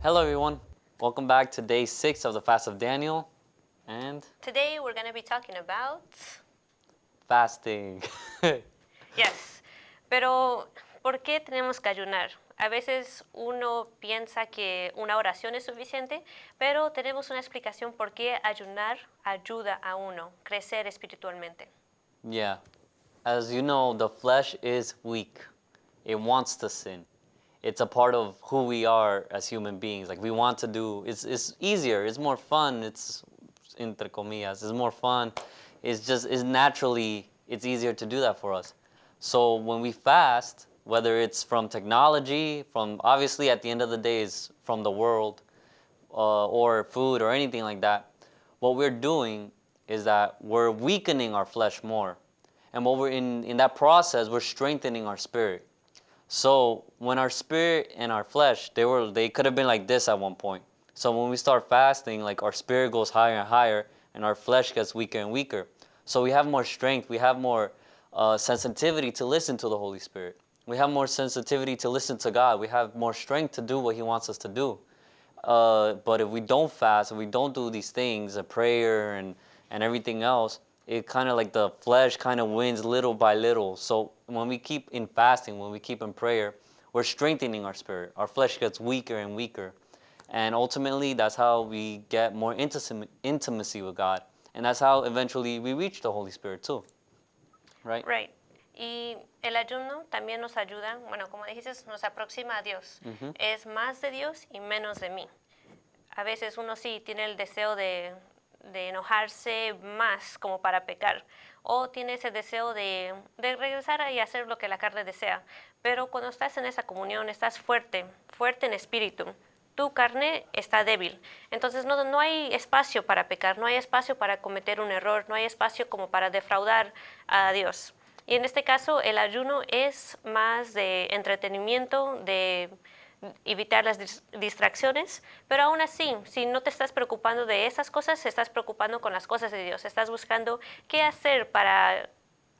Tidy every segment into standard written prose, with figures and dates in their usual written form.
Hello everyone, welcome back to day 6 of the Fast of Daniel and Today we're going to be talking about fasting. yes. Pero ¿por qué tenemos que ayunar? A veces uno piensa que una oración es suficiente, pero tenemos una explicación por qué ayunar ayuda a uno crecer espiritualmente. Yeah, as you know, the flesh is weak. It wants to sin. It's a part of who we are as human beings. Like we want to do, it's easier, it's more fun, it's entre comillas, it's more fun. It's naturally, it's easier to do that for us. So when we fast, whether it's from technology, from obviously at the end of the day is from the world, or food or anything like that, what we're doing is that we're weakening our flesh more. And what we're in that process, we're strengthening our spirit. So when our spirit and our flesh, they could have been like this at one point. So when we start fasting, like our spirit goes higher and higher, and our flesh gets weaker and weaker. So we have more strength, we have more sensitivity to listen to the Holy Spirit. We have more sensitivity to listen to God. We have more strength to do what He wants us to do. But if we don't fast, if we don't do these things, a prayer and everything else, it kind of like the flesh kind of wins little by little. So when we keep in fasting, when we keep in prayer, we're strengthening our spirit. Our flesh gets weaker and weaker. And ultimately, that's how we get more intimacy with God. And that's how eventually we reach the Holy Spirit too. Right? Right. Y el ayuno también nos ayuda, bueno, como dijiste, nos aproxima a Dios. Es más de Dios y menos de mí. A veces uno sí tiene el deseo de enojarse más como para pecar, o tiene ese deseo de regresar y hacer lo que la carne desea. Pero cuando estás en esa comunión, estás fuerte en espíritu. Tu carne está débil. Entonces no hay espacio para pecar, no hay espacio para cometer un error, no hay espacio como para defraudar a Dios. Y en este caso el ayuno es más de entretenimiento, de evitar las distracciones, pero aún así, si no te estás preocupando de esas cosas, te estás preocupando con las cosas de Dios, estás buscando qué hacer para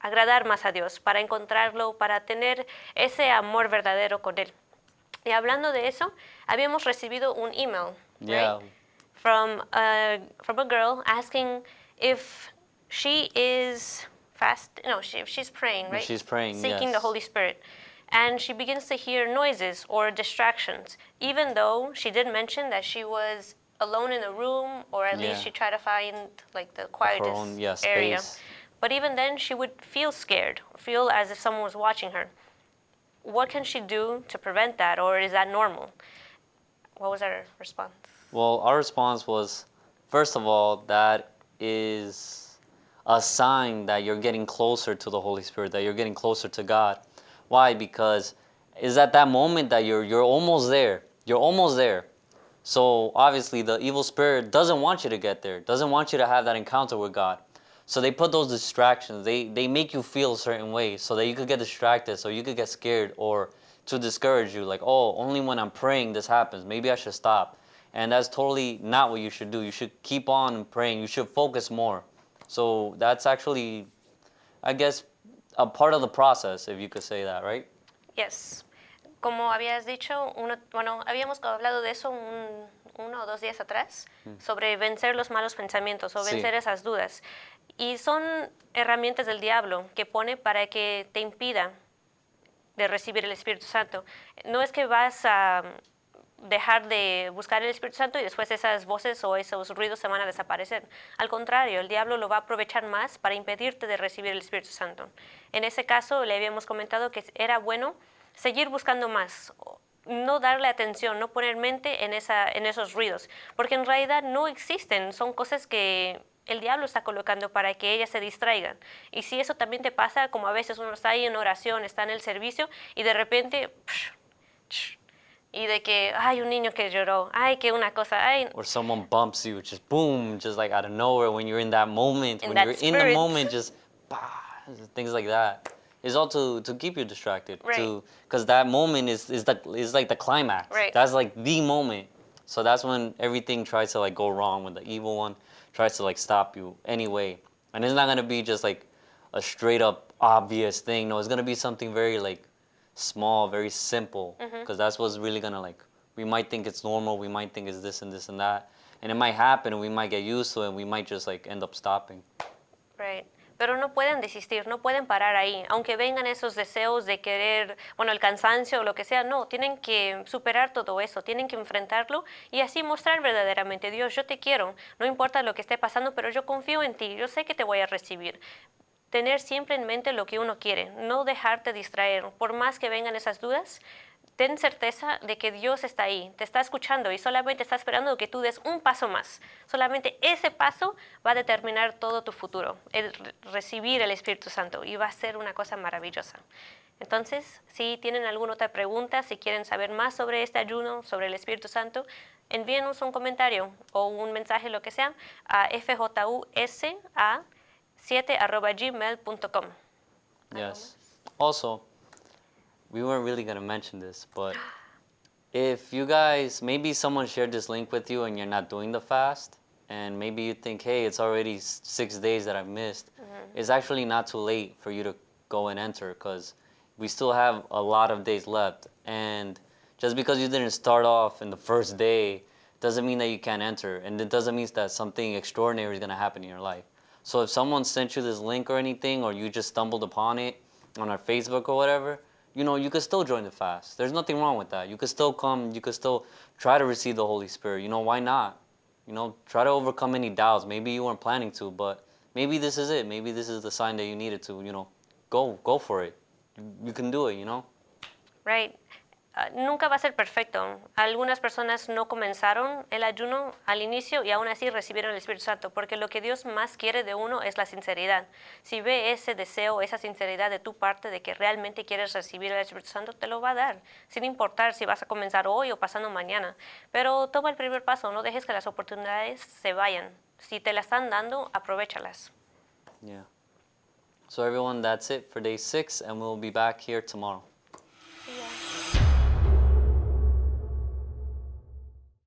agradar más a Dios, para encontrarlo, para tener ese amor verdadero con Él. Y hablando de eso, habíamos recibido un email, Yeah. right? From a girl asking if she is if she's praying, right? She's praying, seeking yes. the Holy Spirit. And she begins to hear noises or distractions, even though she did mention that she was alone in a room, or at least she tried to find like the quietest own, area. space. But even then, she would feel scared, feel as if someone was watching her. What can she do to prevent that, or is that normal? What was our response? Well, our response was, first of all, that is a sign that you're getting closer to the Holy Spirit, that you're getting closer to God. Why? Because it's at that moment that you're almost there. You're almost there. So obviously the evil spirit doesn't want you to get there, doesn't want you to have that encounter with God. So they put those distractions. They make you feel a certain way so that you could get distracted, so you could get scared, or to discourage you, like, oh, only when I'm praying this happens. Maybe I should stop. And that's totally not what you should do. You should keep on praying. You should focus more. So that's actually, I guess, a part of the process, if you could say that, right? Yes. Como habías dicho, habíamos hablado de eso uno o 2 días atrás, sobre vencer los malos pensamientos o vencer esas dudas. Y son herramientas del diablo que pone para que te impida de recibir el Espíritu Santo. No es que vas a dejar de buscar el Espíritu Santo y después esas voces o esos ruidos se van a desaparecer. Al contrario, el diablo lo va a aprovechar más para impedirte de recibir el Espíritu Santo. En ese caso, le habíamos comentado que era bueno seguir buscando más, no darle atención, no poner mente en esos ruidos, porque en realidad no existen, son cosas que el diablo está colocando para que ellas se distraigan. Y si eso también te pasa, como a veces uno está ahí en oración, está en el servicio y de repente, y de que hay un niño que lloró, ay, que una cosa, ay. Or someone bumps you, just boom, just like out of nowhere when you're in that moment, when you're spirit. in the moment, just bah, things like that. It's all to keep you distracted, right. Because that moment is like the climax. Right. That's like the moment. So that's when everything tries to like go wrong, when the evil one tries to like stop you anyway. And it's not gonna be just like a straight up obvious thing. No, it's gonna be something very like small, very simple, because that's what's really gonna like we might think it's normal, we might think it's this and this and that, and it might happen, and we might get used to it, and we might just like end up stopping. Right. Pero no pueden desistir, no pueden parar ahí, aunque vengan esos deseos de querer, bueno, el cansancio o lo que sea, no, tienen que superar todo eso, tienen que enfrentarlo y así mostrar verdaderamente, Dios, yo te quiero, no importa lo que esté pasando, pero yo confío en ti, yo sé que te voy a recibir. Tener siempre en mente lo que uno quiere, no dejarte distraer, por más que vengan esas dudas, ten certeza de que Dios está ahí, te está escuchando y solamente está esperando que tú des un paso más. Solamente ese paso va a determinar todo tu futuro, el recibir el Espíritu Santo y va a ser una cosa maravillosa. Entonces, si tienen alguna otra pregunta, si quieren saber más sobre este ayuno, sobre el Espíritu Santo, envíenos un comentario o un mensaje, lo que sea, a fjusa7@gmail.com. Yes. Also, we weren't really gonna mention this, but if you guys, maybe someone shared this link with you and you're not doing the fast, and maybe you think, hey, it's already 6 days that I've missed, it's actually not too late for you to go and enter, because we still have a lot of days left. And just because you didn't start off in the first day doesn't mean that you can't enter, and it doesn't mean that something extraordinary is gonna happen in your life. So if someone sent you this link or anything, or you just stumbled upon it on our Facebook or whatever, you know, you could still join the fast. There's nothing wrong with that. You could still come, you could still try to receive the Holy Spirit. You know, why not? You know, try to overcome any doubts. Maybe you weren't planning to, but maybe this is it. Maybe this is the sign that you needed to, you know, go for it. You can do it, you know? Right. Nunca va a ser perfecto. Algunas personas no comenzaron el ayuno al inicio y aún así recibieron el Espíritu Santo, porque lo que Dios más quiere de uno es la sinceridad. Si ve ese deseo, esa sinceridad de tu parte de que realmente quieres recibir el Espíritu Santo, te lo va a dar, sin importar si vas a comenzar hoy o pasando mañana. Pero toma el primer paso, no dejes que las oportunidades se vayan. Si te las están dando, aprovéchalas. Yeah. So everyone, that's it for day 6, and we'll be back here tomorrow.